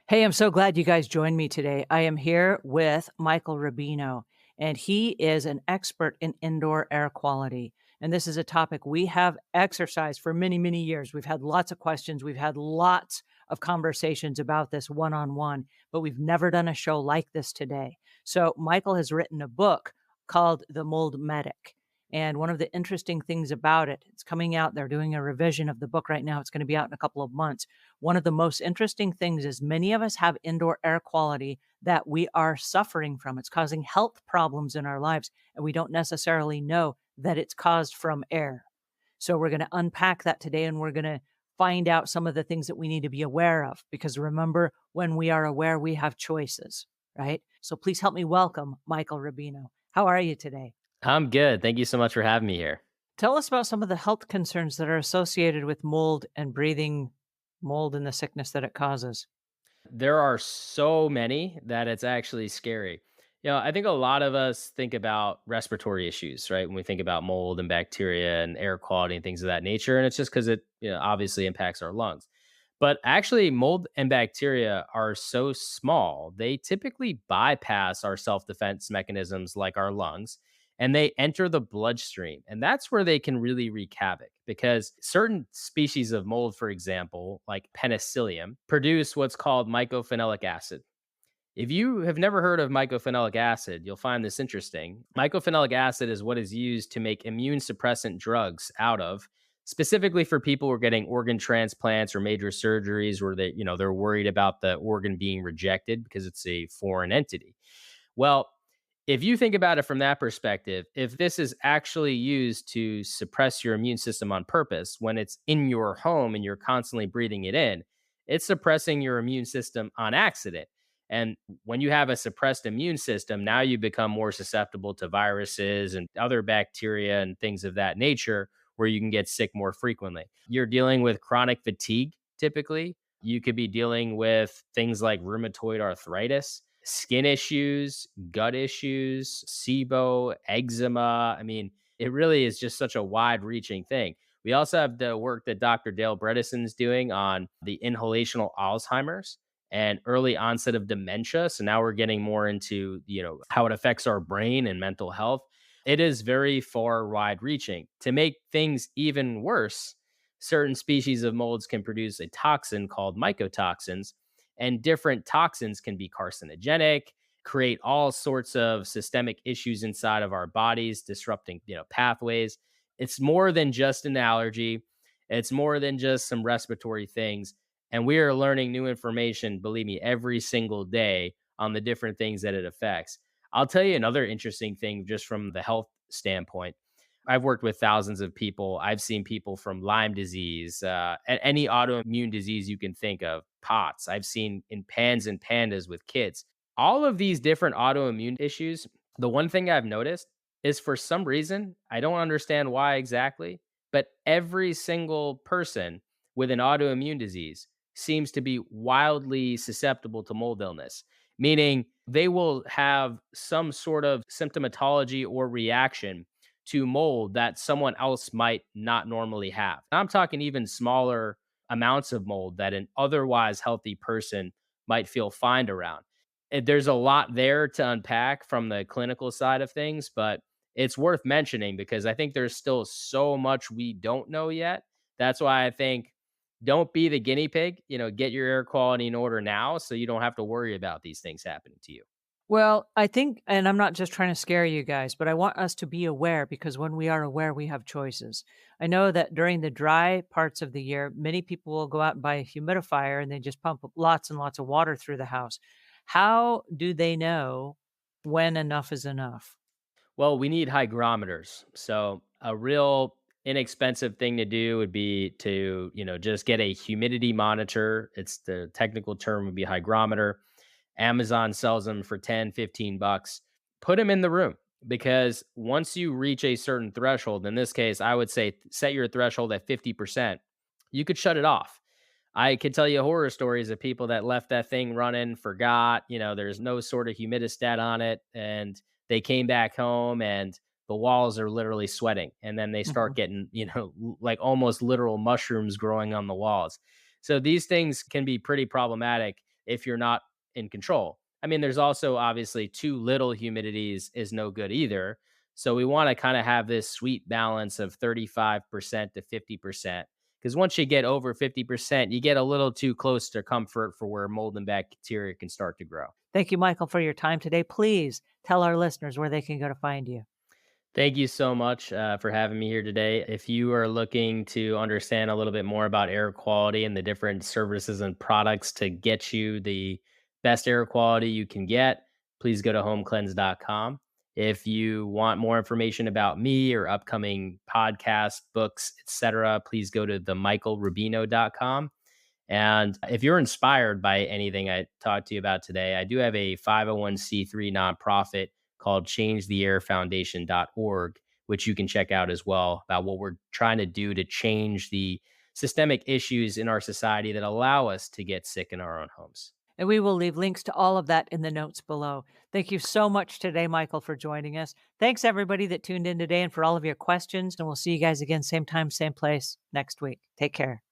Hey, I'm so glad you guys joined me today. I am here with Michael Rubino, and he is an expert in indoor air quality. And this is a topic we have exercised for many, many years. We've had lots of questions, we've had lots of conversations about this one on one, but we've never done a show like this today. So, Michael has written a book called The Mold Medic. And one of the interesting things about it, it's coming out, they're doing a revision of the book right now. It's going to be out in a couple of months. One of the most interesting things is many of us have indoor air quality that we are suffering from. It's causing health problems in our lives, and we don't necessarily know that it's caused from air. So we're going to unpack that today, and we're going to find out some of the things that we need to be aware of. Because remember, when we are aware, we have choices, right? So please help me welcome Michael Rubino. How are you today? I'm good. Thank you so much for having me here. Tell us about some of the health concerns that are associated with mold and breathing mold and the sickness that it causes. There are so many that it's actually scary. I think a lot of us think about respiratory issues, right? When we think about mold and bacteria and air quality and things of that nature. And it's just because it obviously impacts our lungs. But actually, mold and bacteria are so small, they typically bypass our self defense mechanisms like our lungs and they enter the bloodstream. And that's where they can really wreak havoc because certain species of mold, for example, like penicillium, produce what's called mycophenolic acid. If you have never heard of mycophenolic acid, you'll find this interesting. Mycophenolic acid is what is used to make immune suppressant drugs out of, specifically for people who are getting organ transplants or major surgeries where they're worried about the organ being rejected because it's a foreign entity. Well, if you think about it from that perspective, if this is actually used to suppress your immune system on purpose when it's in your home and you're constantly breathing it in, it's suppressing your immune system on accident. And when you have a suppressed immune system, now you become more susceptible to viruses and other bacteria and things of that nature where you can get sick more frequently. You're dealing with chronic fatigue typically. You could be dealing with things like rheumatoid arthritis, skin issues, gut issues, SIBO, eczema. I mean, it really is just such a wide reaching thing. We also have the work that Dr. Dale Bredesen's doing on the inhalational Alzheimer's and early onset of dementia. So now we're getting more into, how it affects our brain and mental health. It is very far wide reaching. To make things even worse, certain species of molds can produce a toxin called mycotoxins, and different toxins can be carcinogenic, create all sorts of systemic issues inside of our bodies, disrupting, pathways. It's more than just an allergy. It's more than just some respiratory things. And we are learning new information, believe me, every single day on the different things that it affects. I'll tell you another interesting thing just from the health standpoint. I've worked with thousands of people. I've seen people from Lyme disease, any autoimmune disease you can think of, POTS. I've seen in pans and pandas with kids. All of these different autoimmune issues, the one thing I've noticed is for some reason, I don't understand why exactly, but every single person with an autoimmune disease seems to be wildly susceptible to mold illness, meaning they will have some sort of symptomatology or reaction to mold that someone else might not normally have. I'm talking even smaller amounts of mold that an otherwise healthy person might feel fine around. There's a lot there to unpack from the clinical side of things, but it's worth mentioning because I think there's still so much we don't know yet. That's why I think don't be the guinea pig, get your air quality in order now so you don't have to worry about these things happening to you. Well, I think, and I'm not just trying to scare you guys, but I want us to be aware because when we are aware, we have choices. I know that during the dry parts of the year, many people will go out and buy a humidifier and they just pump lots and lots of water through the house. How do they know when enough is enough? Well, we need hygrometers. So a real inexpensive thing to do would be to, just get a humidity monitor. It's the technical term would be hygrometer. Amazon sells them for 10, 15 bucks. Put them in the room because once you reach a certain threshold, in this case, I would say set your threshold at 50%, you could shut it off. I could tell you horror stories of people that left that thing running, forgot, there's no sort of humidistat on it. And they came back home and the walls are literally sweating. And then they start Mhm. getting, like almost literal mushrooms growing on the walls. So these things can be pretty problematic if you're not in control. I mean, there's also obviously too little humidities is no good either. So we want to kind of have this sweet balance of 35% to 50%. Because once you get over 50%, you get a little too close to comfort for where mold and bacteria can start to grow. Thank you, Michael, for your time today. Please tell our listeners where they can go to find you. Thank you so much for having me here today. If you are looking to understand a little bit more about air quality and the different services and products to get you the best air quality you can get, please go to homecleanse.com. If you want more information about me or upcoming podcasts, books, etc., please go to themichaelrubino.com. And if you're inspired by anything I talked to you about today, I do have a 501c3 nonprofit called changetheairfoundation.org, which you can check out as well about what we're trying to do to change the systemic issues in our society that allow us to get sick in our own homes. And we will leave links to all of that in the notes below. Thank you so much today, Michael, for joining us. Thanks, everybody that tuned in today and for all of your questions. And we'll see you guys again, same time, same place next week. Take care.